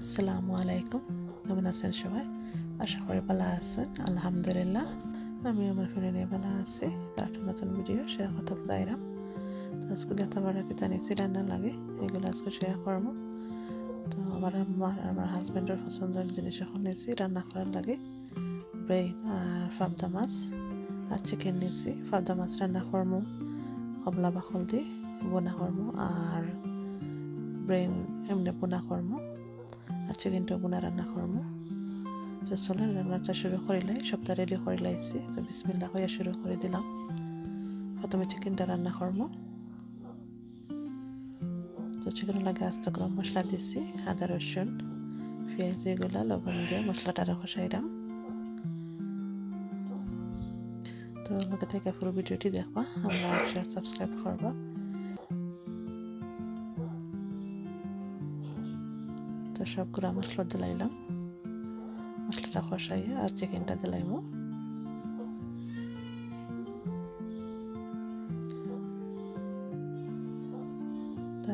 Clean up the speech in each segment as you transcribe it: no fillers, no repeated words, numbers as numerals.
আসসালামু আলাইকুম। কেমন আছেন সবাই? আশা করি ভালো আছেন। আলহামদুলিল্লাহ আমি আমার ফ্যামিলি নিয়ে ভালো আছি। তার একটা নতুন ভিডিও শেয়ার করতে চাইলাম। তো আজকে দেখতে পারা কি জানি রান্না লাগে এগুলো আজকে শেয়ার করবো। তো আমার হাজব্যান্ডের পছন্দের জিনিস এখন নিয়েছি রান্না করার লাগে। ব্রেইন আর ফাবদা মাছ আর চিকেন নিয়েছি। ফাবদা মাছ রান্না করবো কমলা বাকল দিয়ে বোনা করবো আর ব্রেইন এমনি বোনা করবো আর চিকেনটা বোনা রান্না করবো। তো চলেন রান্নাটা শুরু করিলাই, সবটা রেডি করে লাইছি। তো বিসমিল্লাহ হইয়া শুরু করে দিলাম। প্রথমে চিকেনটা রান্না করবো। তো চিকেন লাগে আস্তে গরম মশলা দিছি, আদা রসুন পেঁয়াজ এগুলা লবণ দিয়ে মশলাটা কষাইলাম। তো লগে থেকে পুরো ভিডিওটি দেখবা, আমরা শেয়ার সাবস্ক্রাইব করবা। তো সব গুঁড়া মশলা দিলাইলাম, মশলাটা কষাইয়া আর চিকেনটা দিলাইমো।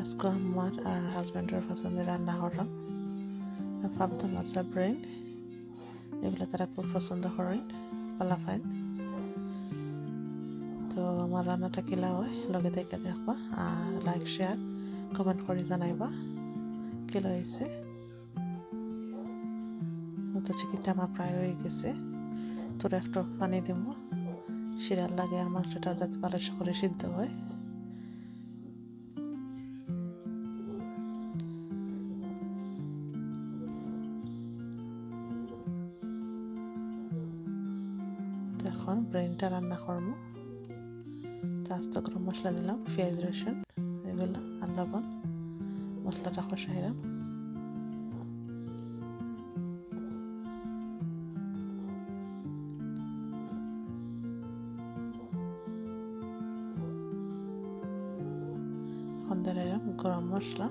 আজকে আমার আর হাজব্যান্ডের পছন্দের রান্না করলাম ফাবদা মাছ আর ব্রেন। এগুলো তারা খুব পছন্দ করেন, পালা ফাইন। তো আমার রান্নাটা কিলা হয় লগে থেকে দেখবা আর লাইক শেয়ার কমেন্ট করে জানাইবা কিলা হয়েছে। তো চিকেনটা আমার প্রায় হয়ে গেছে। তোর একটু পানি দিব, শিরার লাগে আর মাংসটা যাতে ভালো করে সিদ্ধ হয়। এখন ব্রেনটা রান্না করবো। আস্ত গরম মশলা দিলাম, পেঁয়াজ রসুন এগুলো আর লবণ, মশলাটা কষাইলাম। এখন দিলাম গরম মশলা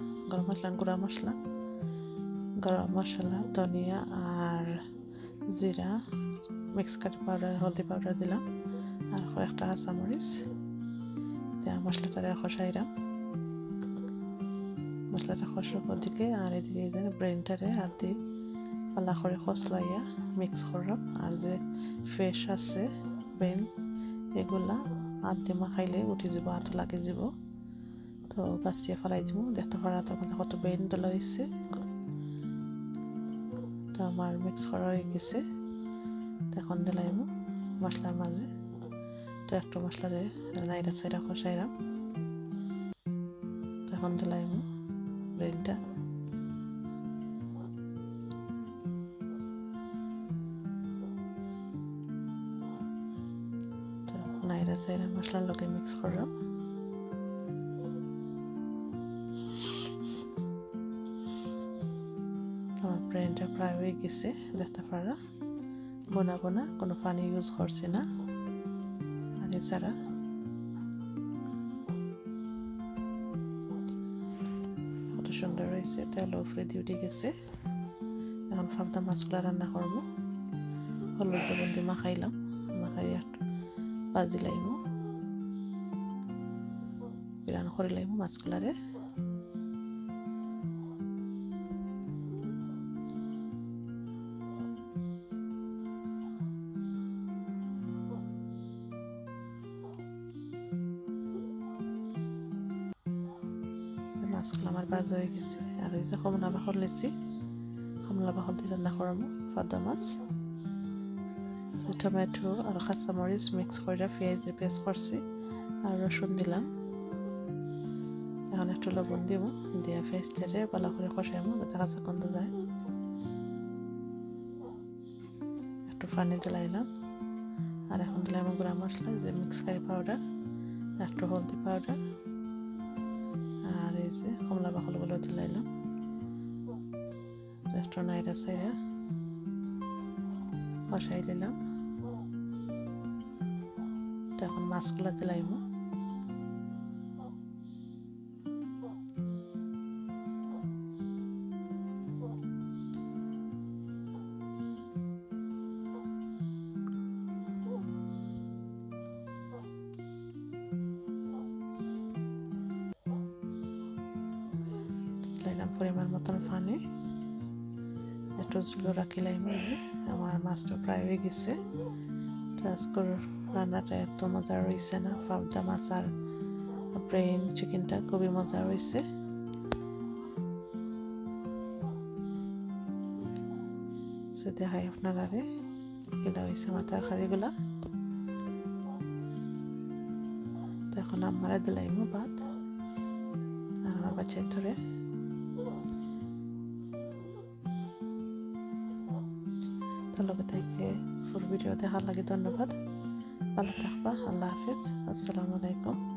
গুঁড়া মশলা, গরম মশলা, ধনিয়া আর জিরা, মিক্স কারি পাউডার, হলদি পাউডার দিলাম আর কয়েকটা কাঁচামরিচ দেওয়া মশলাটা কষাইলাম। মশলাটা কষার দিকে আর এদিকে ব্রেনটারে হাত দিয়ে পালা করে কষলাইয়া মিক্স করলাম। আর যে ফ্রেশ আছে ব্রেন এগুলা হাত দিয়ে মাখাইলে উঠে যাব, হাত লাগে যাব। তো বাঁচিয়ে ফেলাই দিব। দেখতে পারা তো কত ব্রেন তোলা হয়েছে। তো আমার মিক্স করা হয়ে গেছে। এখন দিলাম মশলার মাঝে। তো একটু মশলারে নাইরা সাইরা কষাইলাম। এখন দিলাম ব্রেনটা। তো নাইরা সাইরা মশলার লগে মিক্স করলাম। আমার ব্রেনটা প্রায় হয়ে গেছে, দেখতে পারা বোনা বোনা, কোনো পানি ইউজ করছি না, পানি ছাড়া। কত সুন্দর হয়েছে, তেল উপরে দিয়ে উঠে গেছে। এখন ফাবদা মাছগুলো রান্না করবো। হলুদ লবণ দিয়ে মাখাইলাম, মাখাই একটু ভাজি লাইমো, রান্না করে লাইমো মাছগুলারে। মাছগুলো আমার ভাজা হয়ে গেছে। আর এই যে কমলা বাকল নিচ্ছি, কমলা বাকল দিয়ে রান্না করবো ফাবদা মাছ। টমেটো আর কাঁচামরিচ মিক্স করে পেঁয়াজের পেস্ট করছি আর রসুন দিলাম। এখন একটু লবণ দিব, দিয়ে পেস্টটারে ভালো করে কষাইমো যাতে কাঁচা গন্ধ যায়। একটু পানি দিলাইলাম। আর এখন দিলাম গুঁড়া মশলা, যে মিক্স কারি পাউডার, একটু হলদি পাউডার আর এই যে কমলা বাকলগুলো দিলাইলাম। একটু নাইরা সাইরা কষাই দিলাম। এখন মাছগুলা দিলাইমো। দিলাম পরিমাণ মতন পানি। একটু জুলো রাখিলাম। আমার মাছটা প্রায় হয়ে গেছে। তো আজকের রান্নাটা এত মজা রয়েছে না, পাবদা মাছ আর ব্রেন চিকেনটা খুবই মজা রয়েছে। দেখাই আপনারা গেলা হয়েছে আমার তরকারিগুলা। তো এখন আমারা দিলাইমু ভাত আর আমার বাচ্চার ধরে। তো লগে থেকে ফুল ভিডিও দেখার লাগে ধন্যবাদ। ভালো থাকবা। আল্লাহ হাফেজ। আসসালামু আলাইকুম।